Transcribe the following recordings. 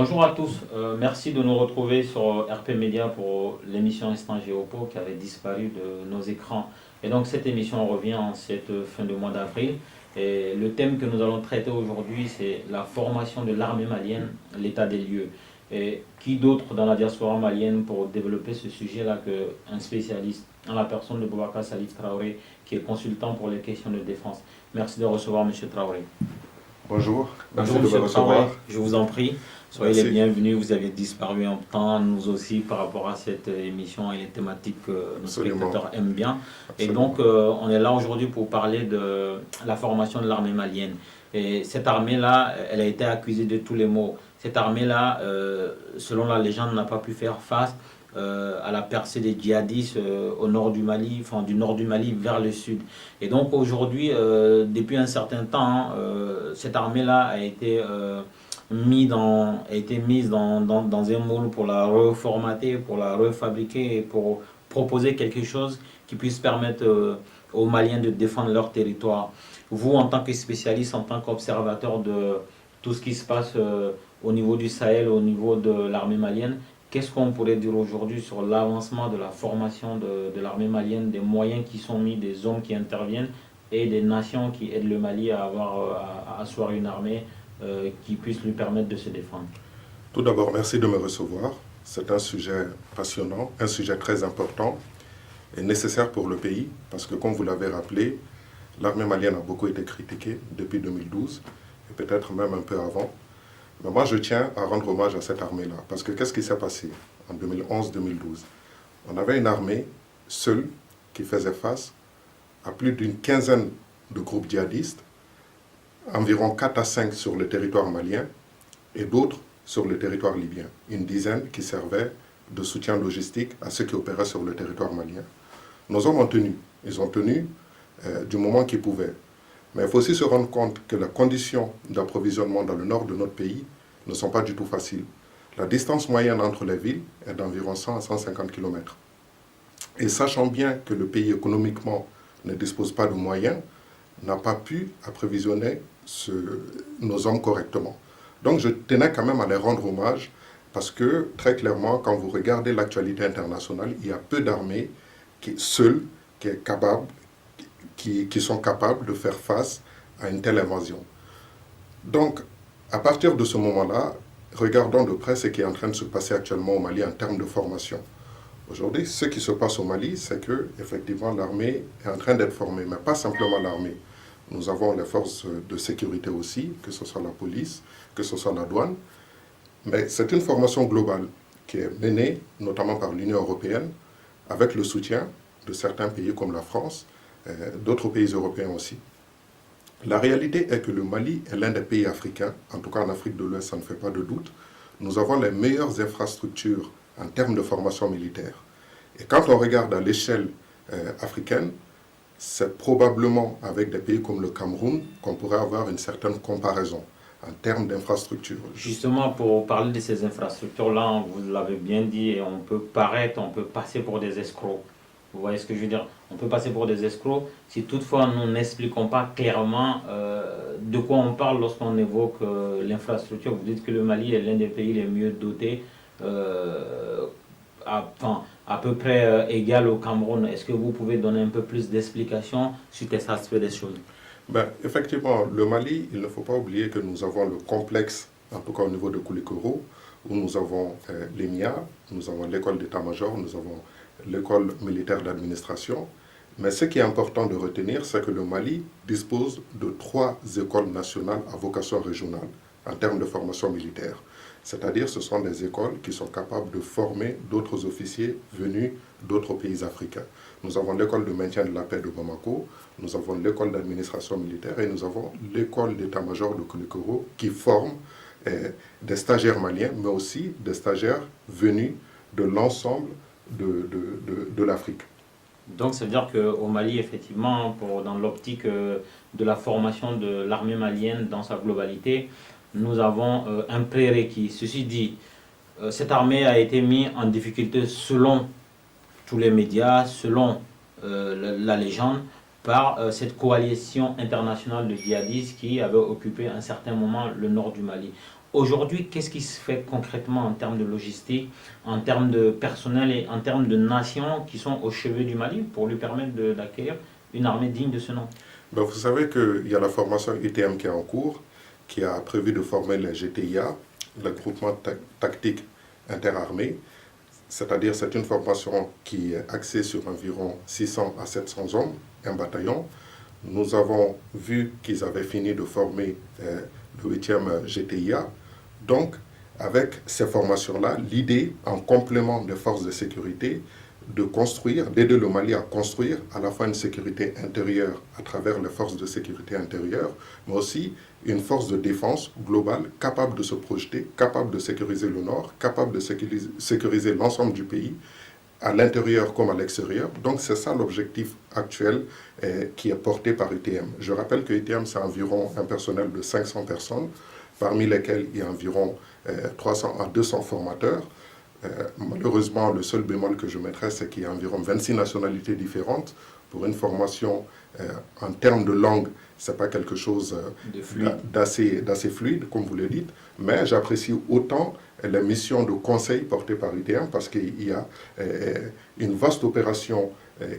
Bonjour à tous, merci de nous retrouver sur RP Média pour l'émission Instant Géopo qui avait disparu de nos écrans. Et donc cette émission revient en cette fin de mois d'avril. Et le thème que nous allons traiter aujourd'hui, c'est la formation de l'armée malienne, l'état des lieux. Et qui d'autre dans la diaspora malienne pour développer ce sujet-là qu'un spécialiste, en la personne de Boubacar Salif Traoré, qui est consultant pour les questions de défense. Merci de recevoir M. Traoré. Bonjour, merci Bonjour de me M. Traoré, recevoir. je vous en prie. Soyez les bienvenus, vous avez disparu en temps, nous aussi, par rapport à cette émission et les thématiques que nos spectateurs aiment bien. Absolument. Et donc, on est là aujourd'hui pour parler de la formation de l'armée malienne. Et cette armée-là, elle a été accusée de tous les maux. Cette armée-là, selon la légende, n'a pas pu faire face à la percée des djihadistes au nord du Mali, enfin du nord du Mali vers le sud. Et donc aujourd'hui, depuis un certain temps, cette armée-là a été mise dans un moule pour la reformater, pour la refabriquer et pour proposer quelque chose qui puisse permettre aux Maliens de défendre leur territoire. Vous, en tant que spécialiste, en tant qu'observateur de tout ce qui se passe au niveau du Sahel, au niveau de l'armée malienne, qu'est-ce qu'on pourrait dire aujourd'hui sur l'avancement de la formation de l'armée malienne, des moyens qui sont mis, des hommes qui interviennent et des nations qui aident le Mali à asseoir une armée qui puisse lui permettre de se défendre? Tout d'abord, merci de me recevoir. C'est un sujet passionnant, un sujet très important et nécessaire pour le pays parce que, comme vous l'avez rappelé, l'armée malienne a beaucoup été critiquée depuis 2012 et peut-être même un peu avant. Mais moi, je tiens à rendre hommage à cette armée-là parce que qu'est-ce qui s'est passé en 2011-2012? On avait une armée seule qui faisait face à plus d'une quinzaine de groupes djihadistes, environ 4 à 5 sur le territoire malien et d'autres sur le territoire libyen. Une dizaine qui servaient de soutien logistique à ceux qui opéraient sur le territoire malien. Nos hommes ont tenu. Ils ont tenu du moment qu'ils pouvaient. Mais il faut aussi se rendre compte que les conditions d'approvisionnement dans le nord de notre pays ne sont pas du tout faciles. La distance moyenne entre les villes est d'environ 100 à 150 km. Et sachant bien que le pays économiquement ne dispose pas de moyens, n'a pas pu approvisionner nos hommes correctement. Donc je tenais quand même à les rendre hommage parce que très clairement, quand vous regardez l'actualité internationale, il y a peu d'armées seules qui sont capables de faire face à une telle invasion. Donc, à partir de ce moment-là, regardons de près ce qui est en train de se passer actuellement au Mali en termes de formation. Aujourd'hui, ce qui se passe au Mali, c'est que effectivement l'armée est en train d'être formée, mais pas simplement l'armée. Nous avons les forces de sécurité aussi, que ce soit la police, que ce soit la douane. Mais c'est une formation globale qui est menée notamment par l'Union européenne, avec le soutien de certains pays comme la France, d'autres pays européens aussi. La réalité est que le Mali est l'un des pays africains, en tout cas en Afrique de l'Ouest, ça ne fait pas de doute. Nous avons les meilleures infrastructures en termes de formation militaire. Et quand on regarde à l'échelle africaine, c'est probablement avec des pays comme le Cameroun qu'on pourrait avoir une certaine comparaison en termes d'infrastructures. Justement, pour parler de ces infrastructures-là, vous l'avez bien dit, et on peut passer pour des escrocs. Vous voyez ce que je veux dire? On peut passer pour des escrocs si toutefois nous n'expliquons pas clairement de quoi on parle lorsqu'on évoque l'infrastructure. Vous dites que le Mali est l'un des pays les mieux dotés, à peu près égal au Cameroun. Est-ce que vous pouvez donner un peu plus d'explications sur cet aspect des choses? Effectivement, le Mali, il ne faut pas oublier que nous avons le complexe, en tout cas au niveau de Koulikoro, où nous avons l'EMIA, nous avons l'école d'état-major, nous avons l'école militaire d'administration. Mais ce qui est important de retenir, c'est que le Mali dispose de 3 écoles nationales à vocation régionale en termes de formation militaire. C'est-à-dire ce sont des écoles qui sont capables de former d'autres officiers venus d'autres pays africains. Nous avons l'école de maintien de la paix de Bamako, nous avons l'école d'administration militaire et nous avons l'école d'état-major de Koulikoro qui forme des stagiaires maliens, mais aussi des stagiaires venus de l'ensemble de l'Afrique. Donc, ça veut dire qu'au Mali, effectivement, dans l'optique de la formation de l'armée malienne dans sa globalité, nous avons un prérequis. Ceci dit, cette armée a été mise en difficulté selon tous les médias, selon la légende, par cette coalition internationale de djihadistes qui avait occupé à un certain moment le nord du Mali. Aujourd'hui, qu'est-ce qui se fait concrètement en termes de logistique, en termes de personnel et en termes de nations qui sont au chevet du Mali pour lui permettre d'acquérir une armée digne de ce nom? Ben, vous savez qu'il y a la formation UTM qui est en cours, qui a prévu de former les GTIA, le groupement tactique interarmé. C'est-à-dire c'est une formation qui est axée sur environ 600 à 700 hommes, un bataillon. Nous avons vu qu'ils avaient fini de former le 8e GTIA. Donc, avec ces formations-là, l'idée, en complément des forces de sécurité, de construire, d'aider le Mali à construire à la fois une sécurité intérieure à travers les forces de sécurité intérieure, mais aussi une force de défense globale capable de se projeter, capable de sécuriser le nord, capable de sécuriser l'ensemble du pays, à l'intérieur comme à l'extérieur. Donc c'est ça l'objectif actuel qui est porté par UTM. Je rappelle que UTM, c'est environ un personnel de 500 personnes, parmi lesquels il y a environ 300 à 200 formateurs. Malheureusement, le seul bémol que je mettrais, c'est qu'il y a environ 26 nationalités différentes. Pour une formation en termes de langue, ce n'est pas quelque chose d'assez fluide, comme vous le dites, mais j'apprécie autant les missions de conseil portées par UTM parce qu'il y a une vaste opération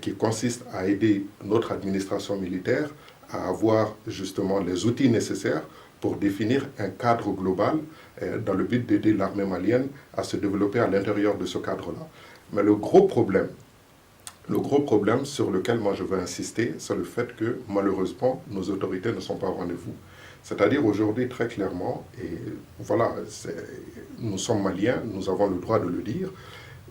qui consiste à aider notre administration militaire à avoir justement les outils nécessaires pour définir un cadre global dans le but d'aider l'armée malienne à se développer à l'intérieur de ce cadre-là. Mais le gros problème sur lequel moi je veux insister, c'est le fait que malheureusement nos autorités ne sont pas au rendez-vous. C'est-à-dire aujourd'hui très clairement, et voilà, nous sommes maliens, nous avons le droit de le dire,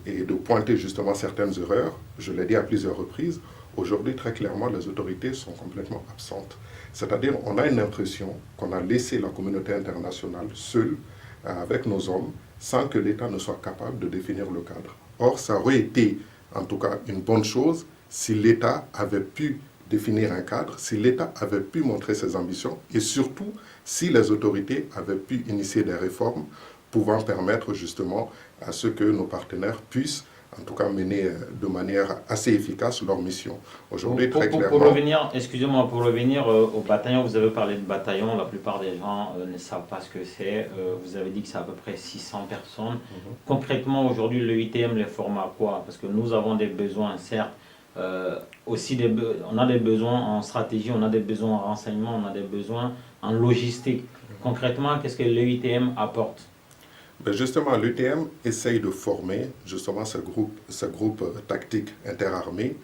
et de pointer justement certaines erreurs, je l'ai dit à plusieurs reprises, aujourd'hui très clairement les autorités sont complètement absentes. C'est-à-dire on a une impression qu'on a laissé la communauté internationale seule avec nos hommes sans que l'État ne soit capable de définir le cadre. Or ça aurait été en tout cas une bonne chose si l'État avait pu définir un cadre, si l'État avait pu montrer ses ambitions et surtout si les autorités avaient pu initier des réformes pouvant permettre justement à ce que nos partenaires puissent en tout cas mener de manière assez efficace leur mission. Aujourd'hui, très clairement... Pour revenir, excusez-moi, pour revenir au bataillon, vous avez parlé de bataillon, la plupart des gens ne savent pas ce que c'est. Vous avez dit que c'est à peu près 600 personnes. Concrètement, aujourd'hui, le ITM les forme à quoi? Parce que nous avons des besoins, certes, aussi on a des besoins en stratégie, on a des besoins en renseignement, on a des besoins en logistique. Concrètement, qu'est-ce que le ITM apporte? Ben justement, l'UTM essaye de former justement ce groupe tactique interarmé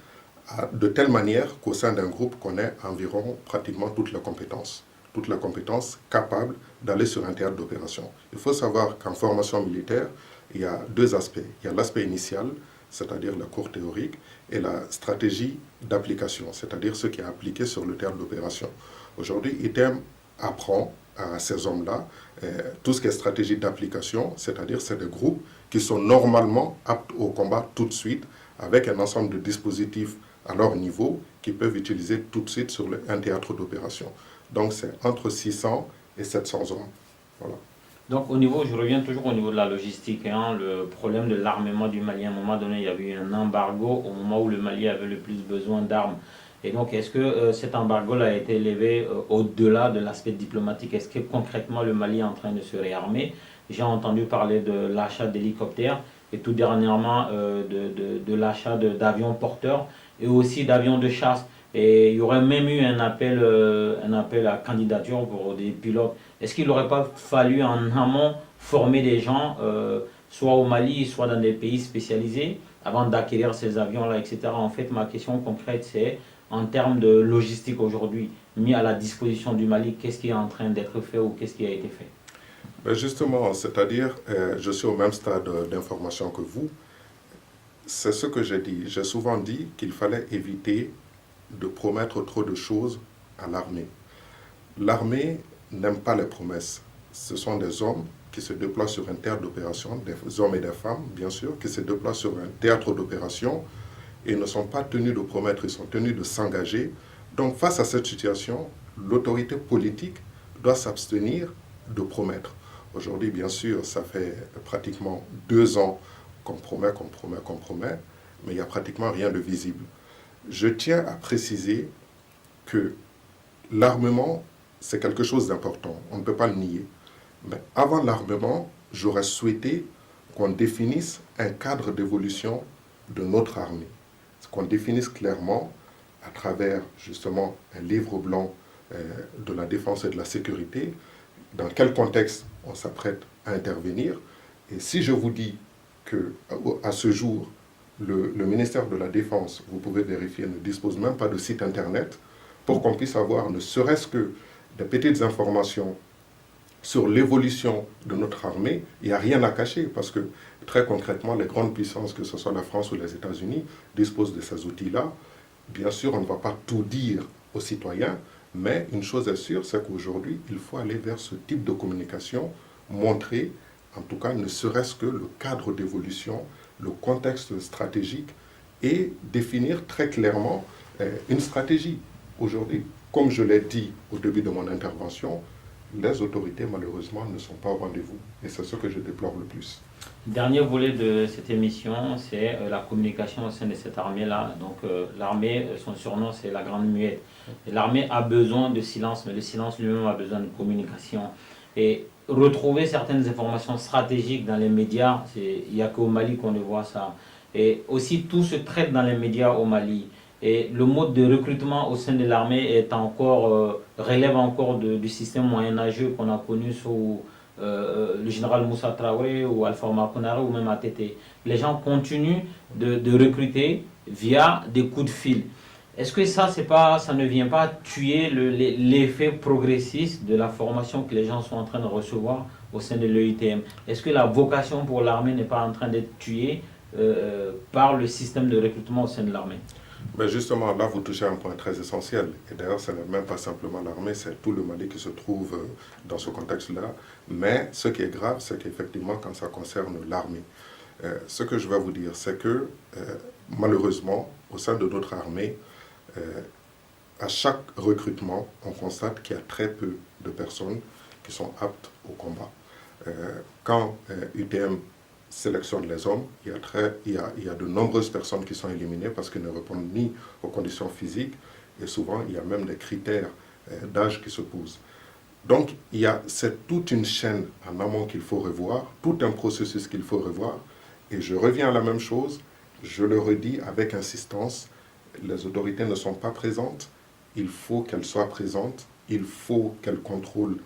de telle manière qu'au sein d'un groupe qu'on ait environ pratiquement toutes les compétences capables d'aller sur un théâtre d'opération. Il faut savoir qu'en formation militaire, il y a deux aspects. Il y a l'aspect initial, c'est-à-dire le cours théorique, et la stratégie d'application, c'est-à-dire ce qui est appliqué sur le théâtre d'opération. Aujourd'hui, ITM apprend à ces hommes-là tout ce qui est stratégie d'application, c'est-à-dire c'est des groupes qui sont normalement aptes au combat tout de suite, avec un ensemble de dispositifs à leur niveau qu'ils peuvent utiliser tout de suite sur un théâtre d'opération. Donc c'est entre 600 et 700 hommes. Voilà. Donc au niveau, je reviens toujours au niveau de la logistique, hein, le problème de l'armement du Mali. À un moment donné, il y avait eu un embargo au moment où le Mali avait le plus besoin d'armes. Et donc, est-ce que cet embargo a été levé au-delà de l'aspect diplomatique? Est-ce que concrètement le Mali est en train de se réarmer? J'ai entendu parler de l'achat d'hélicoptères et tout dernièrement de l'achat d'avions porteurs et aussi d'avions de chasse. Et il y aurait même eu un appel à candidature pour des pilotes. Est-ce qu'il n'aurait pas fallu en amont former des gens, soit au Mali, soit dans des pays spécialisés, avant d'acquérir ces avions-là, etc. En fait, ma question concrète, c'est en termes de logistique aujourd'hui, mis à la disposition du Mali, qu'est-ce qui est en train d'être fait ou qu'est-ce qui a été fait? Ben justement, c'est-à-dire, je suis au même stade d'information que vous. C'est ce que j'ai dit. J'ai souvent dit qu'il fallait éviter de promettre trop de choses à l'armée. L'armée n'aime pas les promesses. Ce sont des hommes qui se déplacent sur un théâtre d'opération, des hommes et des femmes, bien sûr, qui se déplacent sur un théâtre d'opération et ne sont pas tenus de promettre, ils sont tenus de s'engager. Donc face à cette situation, l'autorité politique doit s'abstenir de promettre. Aujourd'hui, bien sûr, ça fait pratiquement 2 ans qu'on promet, mais il n'y a pratiquement rien de visible. Je tiens à préciser que l'armement, c'est quelque chose d'important, on ne peut pas le nier. Mais avant l'armement, j'aurais souhaité qu'on définisse un cadre d'évolution de notre armée. Qu'on définisse clairement à travers justement un livre blanc de la défense et de la sécurité, dans quel contexte on s'apprête à intervenir. Et si je vous dis qu'à ce jour, le ministère de la Défense, vous pouvez vérifier, ne dispose même pas de site internet pour qu'on puisse avoir ne serait-ce que des petites informations sur l'évolution de notre armée, il n'y a rien à cacher parce que très concrètement, les grandes puissances, que ce soit la France ou les États-Unis, disposent de ces outils-là. Bien sûr, on ne va pas tout dire aux citoyens, mais une chose est sûre, c'est qu'aujourd'hui, il faut aller vers ce type de communication, montrer, en tout cas, ne serait-ce que le cadre d'évolution, le contexte stratégique et définir très clairement une stratégie. Aujourd'hui, comme je l'ai dit au début de mon intervention, les autorités, malheureusement, ne sont pas au rendez-vous. Et c'est ce que je déplore le plus. Dernier volet de cette émission, c'est la communication au sein de cette armée-là. Donc l'armée, son surnom, c'est la Grande Muette. L'armée a besoin de silence, mais le silence lui-même a besoin de communication. Et retrouver certaines informations stratégiques dans les médias, il n'y a qu'au Mali qu'on le voit ça. Et aussi, tout se traite dans les médias au Mali. Et le mode de recrutement au sein de l'armée relève encore du système moyenâgeux qu'on a connu sous le général Moussa Traoré ou Alpha Oumar Konaré ou même ATT. Les gens continuent de recruter via des coups de fil. Est-ce que ça ne vient pas tuer l'effet progressiste de la formation que les gens sont en train de recevoir au sein de l'EITM? Est-ce que la vocation pour l'armée n'est pas en train d'être tuée par le système de recrutement au sein de l'armée? Mais justement, là, vous touchez à un point très essentiel. Et d'ailleurs, ce n'est même pas simplement l'armée, c'est tout le Mali qui se trouve dans ce contexte-là. Mais ce qui est grave, c'est qu'effectivement, quand ça concerne l'armée, ce que je vais vous dire, c'est que malheureusement, au sein de notre armée, à chaque recrutement, on constate qu'il y a très peu de personnes qui sont aptes au combat. Quand UTM sélectionne les hommes, il y a de nombreuses personnes qui sont éliminées parce qu'elles ne répondent ni aux conditions physiques et souvent il y a même des critères d'âge qui se posent. Donc c'est toute une chaîne en amont qu'il faut revoir, tout un processus qu'il faut revoir et je reviens à la même chose, je le redis avec insistance, les autorités ne sont pas présentes, il faut qu'elles soient présentes, il faut qu'elles contrôlent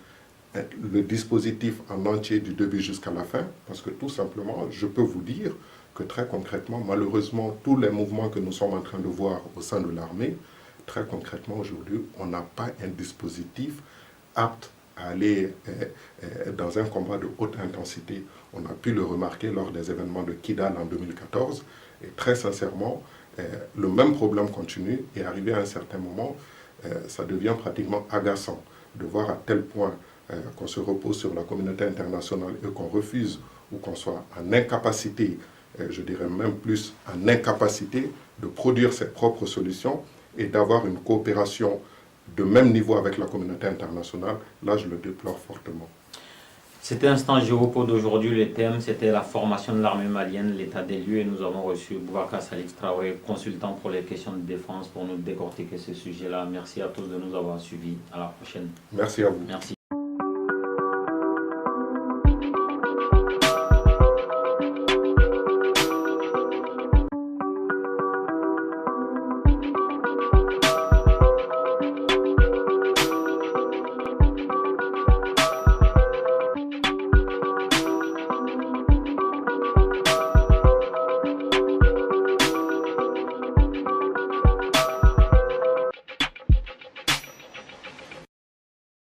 le dispositif en entier du début jusqu'à la fin, parce que tout simplement, je peux vous dire que très concrètement, malheureusement, tous les mouvements que nous sommes en train de voir au sein de l'armée, très concrètement aujourd'hui, on n'a pas un dispositif apte à aller dans un combat de haute intensité. On a pu le remarquer lors des événements de Kidal en 2014, et très sincèrement, le même problème continue, et arrivé à un certain moment, ça devient pratiquement agaçant de voir à tel point qu'on se repose sur la communauté internationale et qu'on refuse ou qu'on soit en incapacité, je dirais même plus en incapacité de produire ses propres solutions et d'avoir une coopération de même niveau avec la communauté internationale, là je le déplore fortement. C'était Instant Géopo d'aujourd'hui, le thème c'était la formation de l'armée malienne, l'état des lieux, et nous avons reçu Boubacar Salif Traoré, consultant pour les questions de défense, pour nous décortiquer ce sujet-là. Merci à tous de nous avoir suivis, à la prochaine. Merci à vous. Merci.